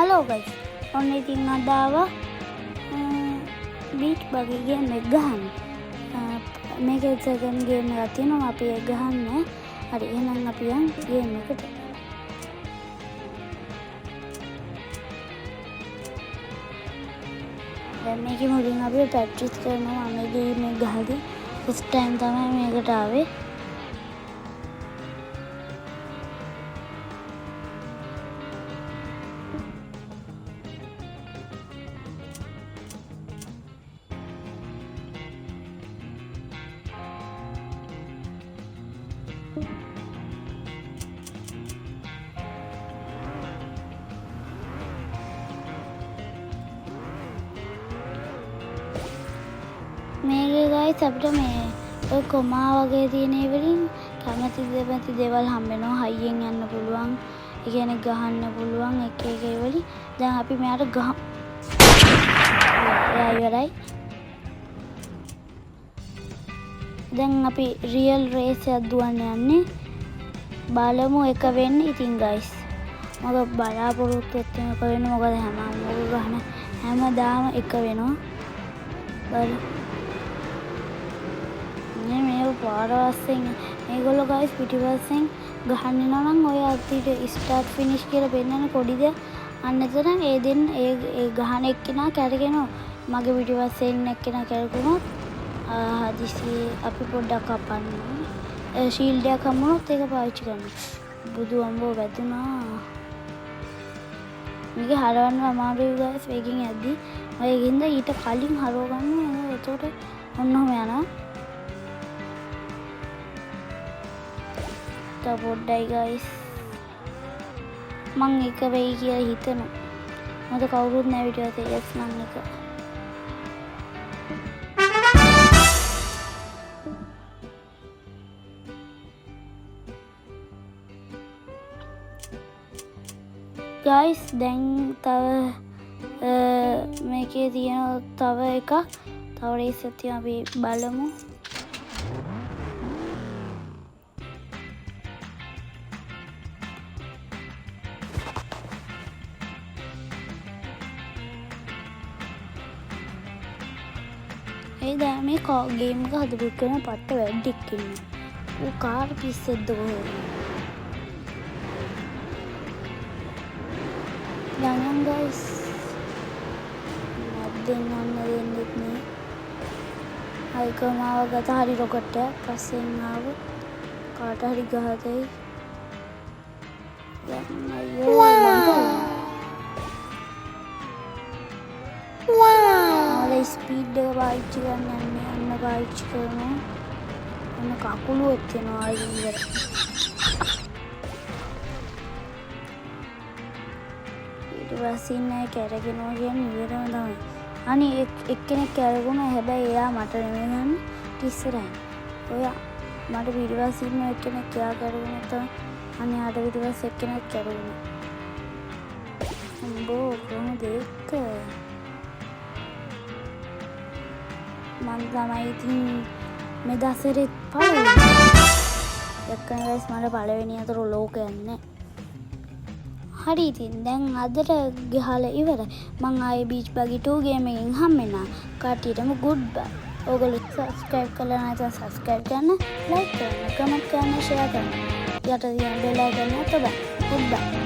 Hello guys. ඔන්න ඉතින් අද ආවා බීච් බගි ගේම් එක ගහන්න. මේකේ සෙකන්ඩ් ගේම් එකක් තියෙනවා. අපි ඒක ගහන්න. හරි එහෙනම් අපි යන් ගේම් එකට. දැන් මේකේ මුලින් අපි ප්‍රැක්ටිස් කරනවා මේ ගේම් එක ගහද්දි. ෆස්ට් ටයිම් තමයි මේකට ආවේ. මේක ගයිස් අපිට මේ ඔය කොමා වගේ තියෙන ඒවලින් කැමති දේවල් හම්බ වෙනවා. හයියෙන් යන්න පුළුවන්. ඒ කියන්නේ ගහන්න පුළුවන් එක එක ඒවලින්. දැන් අපි මෙයාට ගහ. එයා ඉවරයි. දැන් අපි රියල් රේස් එකක් දුවන්න යන්නේ. බලමු එක වෙන්න. ඉතින් ගයිස් මම බලාපොරොත්තු වෙන්නේ එක වෙන්න. මොකද හැමදාම එක වෙනවා. බලමු. මේ පාරවස්සෙන් මේගොල්ලෝ ගයිස් පිටිපස්සෙන් ගහන්න යනවා නම් ඔය අතිට ස්ටාර්ට් ෆිනිෂ් කියලා පෙන්නන කොඩිද අන්න එතන ඒ දෙන්න ඒ ගහන එක්කෙනා කැරගෙනවා. මගේ පිටිපස්සේ ඉන්න එක්කෙනා කැරගුණොත් හදිසි අපි පොඩ්ඩක් කපන්න. ෂීල්ඩ් එකක් හම්බුනොත් ඒක පාවිච්චි කරන්න. බුදු අම්බෝ වැදුනා. මේක හරවන්න අමාරුයි ගයිස් වේගෙන් යද්දි. ඔයකින්ද ඊට කලින් හරව ගන්න. එතකොට ඔන්නම යනවා. පොඩ්ඩයි ගයිස් මං එක වෙයි කියලා හිතනවා. මොකද කවුරුත් නැහැ වීඩියෝ එකේ යස් මං එක. ගයිස් දැන් තව මේකේ තියෙන තව එකක් තව රේස් එකක් තියෙනවා. අපි බලමු. ඒ දැන් මේ ගේම් එක හදපු කෙනා පට්ට වැඩික් ඉන්නවා. ඌ කාර් පිස්සෙද්ද කොහෙද? යන්න ගයිස්. මැද්දෙන් යන්න දෙන්නෙත් නේ. අයිකමාව ගත හරි රොකට් එක පස්සෙන් ආව කාට හරි ගහතේ. දැන් අයියෝ ස්පීඩ් එක පාවිච්චි කරන්න යන්න පාවිච්චි කරනවා. ඔන්න කකුලුවත් වෙනවා ඉවර. ඊට පස්සේ නෑ කැරගෙනවා කියන්නේ ඉවරම තමයි. අනේ එක්කෙනෙක් කැරගුණා. හැබැයි එයා මට නෙමෙයි ගන්න ඉස්සරහින්. ඔයා මට පිටිපස්සේ ඉන්න එක්කෙනෙක් එයා කැරගුණා තමයි. අනේ ආට පිටිපස්සේ එක්කෙනෙක් කැරගුණා. අම්බෝ කොහොමද ඒක? මම තමයි ඉතින් මේ දසරේ පළවෙනි. දැක්කම ගයිස් මට පළවෙනි අතර ලෝකයක් නැහැ. හරි ඉතින් දැන් අදට ගහලා ඉවරයි. මං ආයේ බීච් බගි 2 ගේම් එකෙන් හම්බෙනා. කට්ටියටම ගුඩ් බයි. ඔයගොල්ලෝ සබ්ස්ක්‍රයිබ් කරලා නැත්නම් සබ්ස්ක්‍රයිබ් කරන්න, ලයික් කරන්න, කමෙන්ට් කරන්න, ෂෙයා කරන්න. යට තියෙන බෙල් එකත් ඔබ ගුඩ් බයි.